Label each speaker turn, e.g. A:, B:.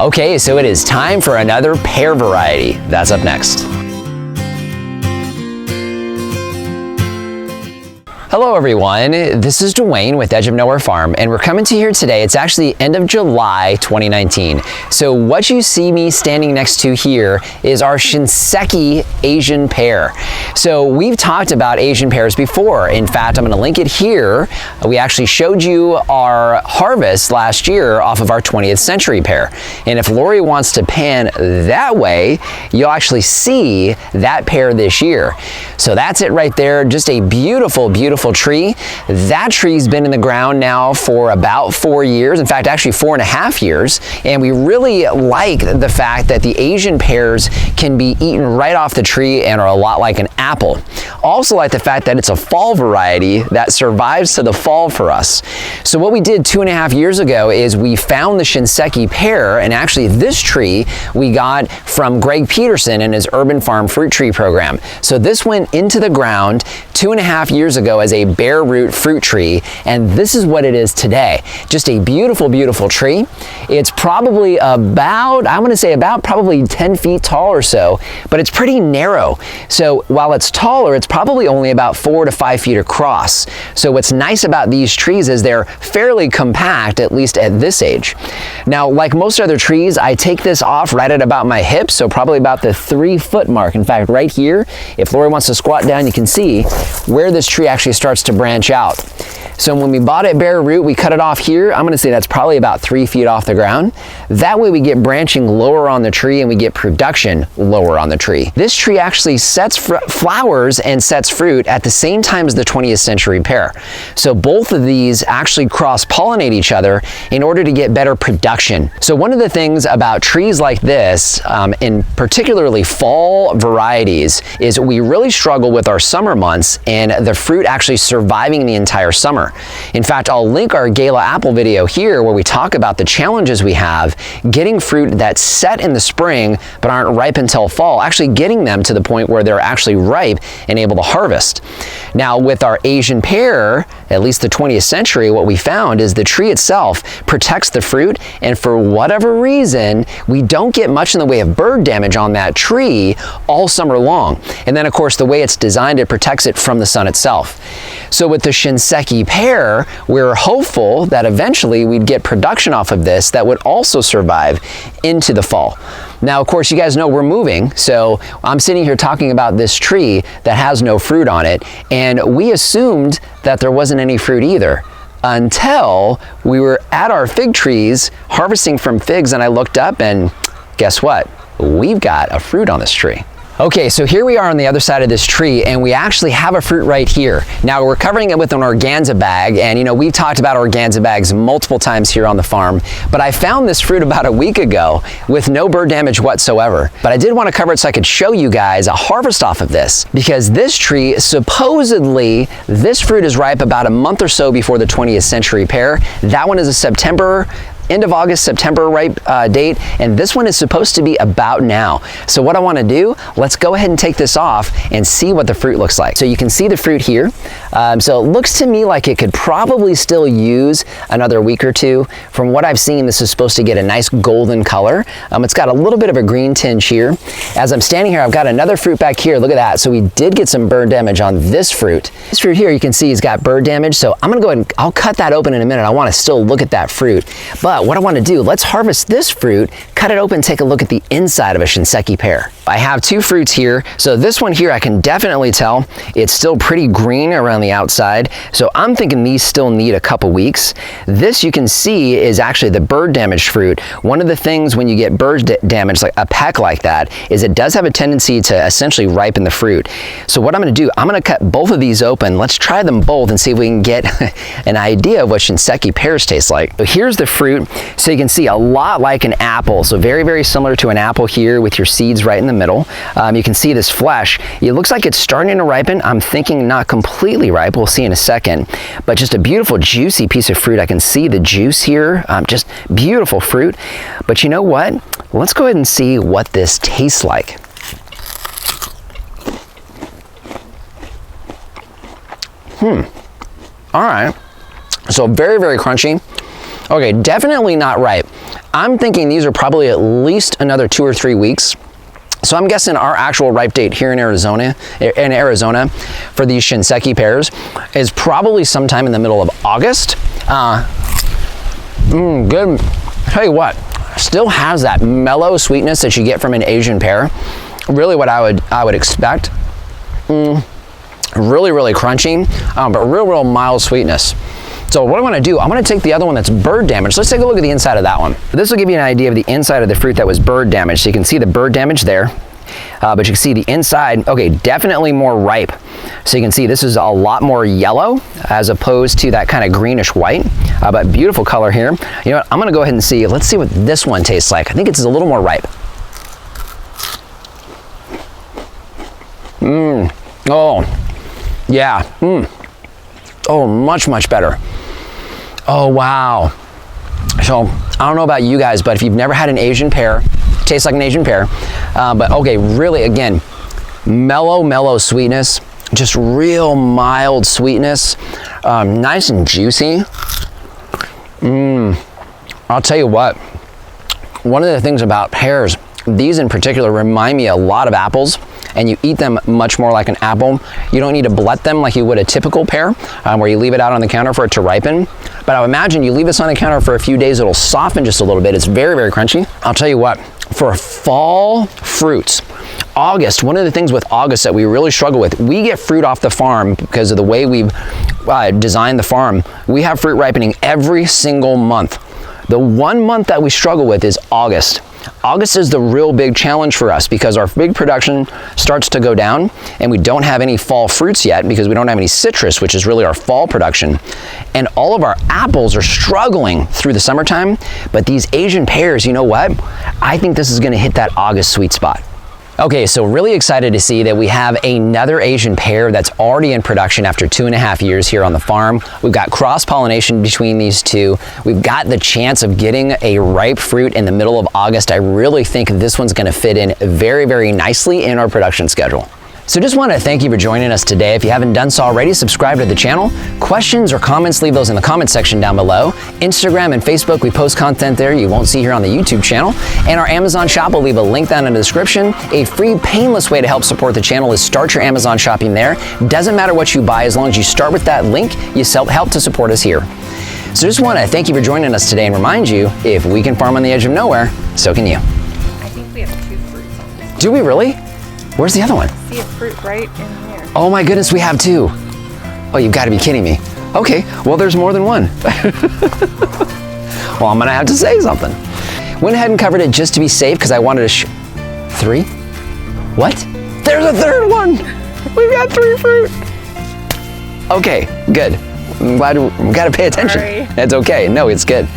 A: Okay, so it is time for another pear variety. That's up next. Hello everyone, this is Dwayne with Edge of Nowhere Farm, and we're coming to you here today. It's actually end of July 2019. So what you see me standing next to here is our Shinseki Asian pear. So we've talked about Asian pears before. In fact, I'm going to link it here. We actually showed you our harvest last year off of our 20th century pear. And if Lori wants to pan that way, you'll actually see that pear this year. So that's it right there. Just a beautiful, beautiful tree. That tree's been in the ground now for about 4 years. In fact, actually 4.5 years. And we really like the fact that the Asian pears can be eaten right off the tree and are a lot like an apple. Also like the fact that it's a fall variety that survives to the fall for us. So what we did 2.5 years ago is we found the Shinseki pear, and actually this tree we got from Greg Peterson in his Urban Farm Fruit Tree Program. So this went into the ground 2.5 years ago as a bare root fruit tree, and this is what it is today. Just a beautiful, beautiful tree. It's probably about, I'm gonna say about probably 10 feet tall or so, but it's pretty narrow. So while it's taller, it's probably only about 4 to 5 feet across. So what's nice about these trees is they're fairly compact, at least at this age. Now, like most other trees, I take this off right at about my hips, so probably about the 3-foot mark. In fact, right here, if Lori wants to squat down, you can see where this tree actually starts to branch out. So when we bought it bare root, we cut it off here. I'm gonna say that's probably about 3 feet off the ground. That way we get branching lower on the tree and we get production lower on the tree. This tree actually sets flowers and sets fruit at the same time as the 20th century pear. So both of these actually cross-pollinate each other in order to get better production. So one of the things about trees like this, in particularly fall varieties, is we really struggle with our summer months and the fruit actually surviving the entire summer. In fact, I'll link our Gala apple video here where we talk about the challenges we have getting fruit that's set in the spring but aren't ripe until fall, actually getting them to the point where they're actually ripe and able to harvest. Now with our Asian pear, at least the 20th century, what we found is the tree itself protects the fruit, and for whatever reason, we don't get much in the way of bird damage on that tree all summer long. And then of course, the way it's designed, it protects it from the sun itself. So with the Shinseki pear, we're hopeful that eventually we'd get production off of this that would also survive into the fall. Now, of course, you guys know we're moving, so I'm sitting here talking about this tree that has no fruit on it, and we assumed that there wasn't any fruit either until we were at our fig trees harvesting from figs, and I looked up and guess what? We've got a fruit on this tree. Okay, so here we are on the other side of this tree, and we actually have a fruit right here. Now we're covering it with an organza bag, and you know, we've talked about organza bags multiple times here on the farm, but I found this fruit about a week ago with no bird damage whatsoever. But I did want to cover it so I could show you guys a harvest off of this, because this tree, supposedly, this fruit is ripe about a month or so before the 20th century pear. That one is a September, end of August, September ripe date, and this one is supposed to be about now. So what I want to do, let's go ahead and take this off and see what the fruit looks like. So you can see the fruit here. So it looks to me like it could probably still use another week or two. From what I've seen, this is supposed to get a nice golden color. It's got a little bit of a green tinge here. As I'm standing here, I've got another fruit back here. Look at that. So we did get some bird damage on this fruit. This fruit here, you can see, has got bird damage. So I'm gonna go ahead and I'll cut that open in a minute. I want to still look at that fruit. But what I want to do, let's harvest this fruit, cut it open, take a look at the inside of a Shinseki pear. I have two fruits here. So this one here, I can definitely tell it's still pretty green around the outside. So I'm thinking these still need a couple weeks. This you can see is actually the bird damaged fruit. One of the things when you get bird damage, like a peck like that, is it does have a tendency to essentially ripen the fruit. So what I'm going to do, I'm going to cut both of these open. Let's try them both and see if we can get an idea of what Shinseki pears taste like. So here's the fruit. So you can see a lot like an apple. So very, very similar to an apple here with your seeds right in the middle. You can see this flesh. It looks like it's starting to ripen. I'm thinking not completely ripe. We'll see in a second. But just a beautiful, juicy piece of fruit. I can see the juice here. Just beautiful fruit. But you know what? Let's go ahead and see what this tastes like. All right. So very, very crunchy. Okay, definitely not ripe. I'm thinking these are probably at least another 2 or 3 weeks. So I'm guessing our actual ripe date here in Arizona for these Shinseki pears is probably sometime in the middle of August. Good. I'll tell you what, still has that mellow sweetness that you get from an Asian pear. Really what I would expect. Really, really crunchy, but real mild sweetness. So what I want to do, I'm going to take the other one that's bird damaged. Let's take a look at the inside of that one. This will give you an idea of the inside of the fruit that was bird damaged. So you can see the bird damage there, but you can see the inside, okay, definitely more ripe. So you can see this is a lot more yellow as opposed to that kind of greenish white, but beautiful color here. You know what, I'm going to go ahead and see, let's see what this one tastes like. I think it's a little more ripe. Oh, yeah. Oh, much better. Oh, wow. So I don't know about you guys, but if you've never had an Asian pear, it tastes like an Asian pear. But okay, really, again, mellow sweetness, just real mild sweetness, nice and juicy. I'll tell you what, one of the things about pears, these in particular remind me a lot of apples, and you eat them much more like an apple. You don't need to blunt them like you would a typical pear, where you leave it out on the counter for it to ripen. But I would imagine you leave this on the counter for a few days, it'll soften just a little bit. It's very crunchy. I'll tell you what, for fall fruits, August, one of the things with August that we really struggle with, we get fruit off the farm because of the way we've designed the farm. We have fruit ripening every single month. The one month that we struggle with is August. August is the real big challenge for us because our big production starts to go down and we don't have any fall fruits yet because we don't have any citrus, which is really our fall production. And all of our apples are struggling through the summertime, but these Asian pears, you know what? I think this is gonna hit that August sweet spot. Okay, so really excited to see that we have another Asian pear that's already in production after 2.5 years here on the farm. We've got cross-pollination between these two. We've got the chance of getting a ripe fruit in the middle of August. I really think this one's gonna fit in very nicely in our production schedule. So just want to thank you for joining us today. If you haven't done so already, subscribe to the channel. Questions or comments, leave those in the comment section down below. Instagram and Facebook, we post content there you won't see here on the YouTube channel. And our Amazon shop, will leave a link down in the description. A free, painless way to help support the channel is start your Amazon shopping there. Doesn't matter what you buy, as long as you start with that link, you help to support us here. So just want to thank you for joining us today and remind you, if we can farm on the edge of nowhere, so can you.
B: I think we have 2 fruits on this.
A: Do we really? Where's the other one?
B: I see a fruit right in here.
A: Oh my goodness, we have 2. Oh, you've got to be kidding me. Okay, well there's more than 1. Well, I'm gonna have to say something. Went ahead and covered it just to be safe because I wanted to 3? What? There's a 3rd one! We've got 3 fruit! Okay, good. I'm glad we gotta pay attention.
B: Sorry.
A: It's okay, no, it's good.